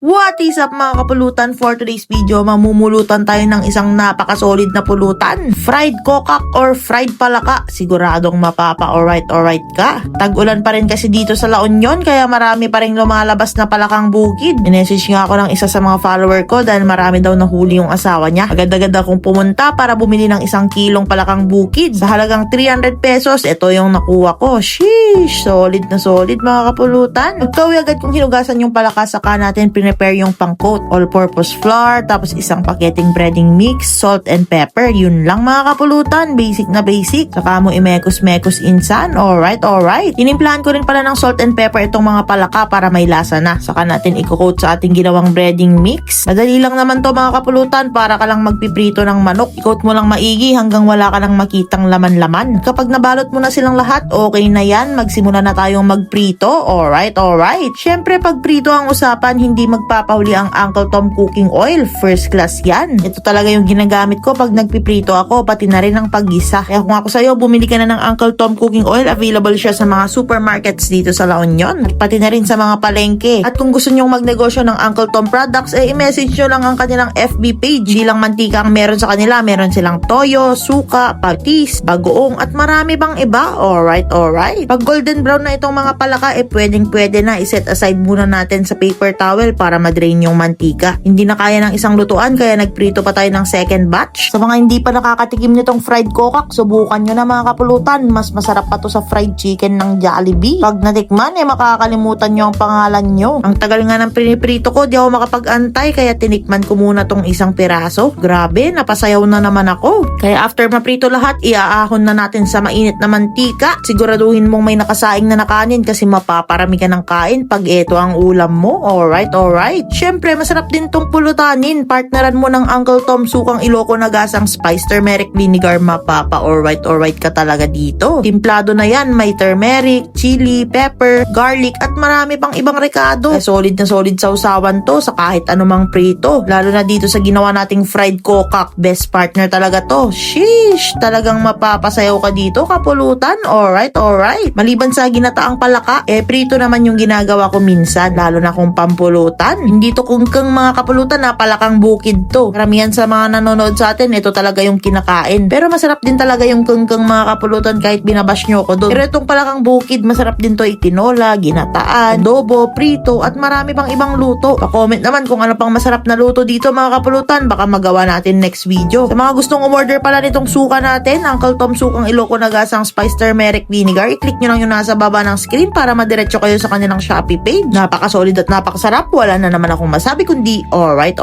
What is up mga kapulutan? For today's video, mamumulutan tayo ng isang napakasolid na pulutan. Fried kokak or fried palaka. Siguradong mapapa alright ka. Tag-ulan pa rin kasi dito sa La Union, kaya marami pa rin lumalabas na palakang bukid. Minessage nga ako ng isa sa mga follower ko dahil marami daw nahuli yung asawa niya. Agad-agad akong pumunta para bumili ng 1 kilong palakang bukid. Sa halagang 300 pesos, ito yung nakuha ko. Sheesh! Solid na solid mga kapulutan. Pagkawi agad kong hinugasan yung palaka, saka natin prepare yung pang-coat. All-purpose flour, tapos isang paketing breading mix, salt and pepper. Yun lang mga kapulutan. Basic na basic. Saka mo imekos-mekos insan. Alright. Tinimplahan ko rin pala ng salt and pepper itong mga palaka para may lasa na. Saka natin i-coat sa ating ginawang breading mix. Madali lang naman to mga kapulutan. Para ka lang magpiprito ng manok. I-coat mo lang maigi hanggang wala ka lang makitang laman-laman. Kapag nabalot mo na silang lahat, okay na yan. Magsimula na tayong magprito. Alright. Syempre pag prito ang usapan, hindi magpapahuli ang Uncle Tom cooking oil. First class yan. Ito talaga yung ginagamit ko pag nagpiprito ako, pati na rin ang paggisa. Kaya kung ako sa'yo, bumili ka na ng Uncle Tom cooking oil. Available siya sa mga supermarkets dito sa La Union. At pati na rin sa mga palengke. At kung gusto nyong magnegosyo ng Uncle Tom products, i-message nyo lang ang kanilang FB page. Hindi lang mantika ang meron sa kanila. Meron silang toyo, suka, patis, bagoong, at marami bang iba. Alright. Pag golden brown na itong mga palaka, pwedeng-pwede na iset aside muna natin sa paper towel para madrain yung mantika. Hindi na kaya ng isang lutuan, kaya nagprito pa tayo ng second batch. Sa mga hindi pa nakakatikim nitong fried kokak, subukan nyo na mga kapulutan. Mas masarap pa to sa fried chicken ng Jollibee. Pag natikman, makakalimutan nyo ang pangalan nyo. Ang tagal nga ng piniprito ko, di ako makapag-antay, kaya tinikman ko muna tong isang piraso. Grabe, napasayaw na naman ako. Kaya after maprito lahat, iaahon na natin sa mainit na mantika. Siguraduhin mong may nakasaing na nakanin kasi mapaparami ka ng kain pag ito ang ulam mo. Alright. Syempre, masarap din tong pulutanin. Partneran mo ng Uncle Tom sukang Ilocos na gasang spice turmeric vinegar, mapapa alright ka talaga dito. Timplado na yan, may turmeric, chili, pepper, garlic, at marami pang ibang rekado. Solid na solid sa usawan to sa kahit anumang prito. Lalo na dito sa ginawa nating fried kokak. Best partner talaga to. Sheesh! Talagang mapapasayaw ka dito, kapulutan. Alright. Maliban sa ginataang palaka, prito naman yung ginagawa ko minsan, lalo na kung pampulutan. Hindi to kungkang mga kapulutan na palakang bukid to. Karamihan sa mga nanonood sa atin, ito talaga yung kinakain. Pero masarap din talaga yung kungkang mga kapulutan kahit binabash nyo ko doon. Pero itong palakang bukid, masarap din to itinola, ginataan, adobo, prito, at marami pang ibang luto. Pa-comment naman kung ano pang masarap na luto dito mga kapulutan. Baka magawa natin next video. Sa mga gustong umorder pala nitong suka natin, Uncle Tom sukang Ilocos na gasang spice turmeric vinegar, i-click nyo lang yung nasa baba ng screen para madiretso kayo sa kanilang Shopee page. Napaka-solid at napakasarap. Wala na naman akong masabi kundi alright.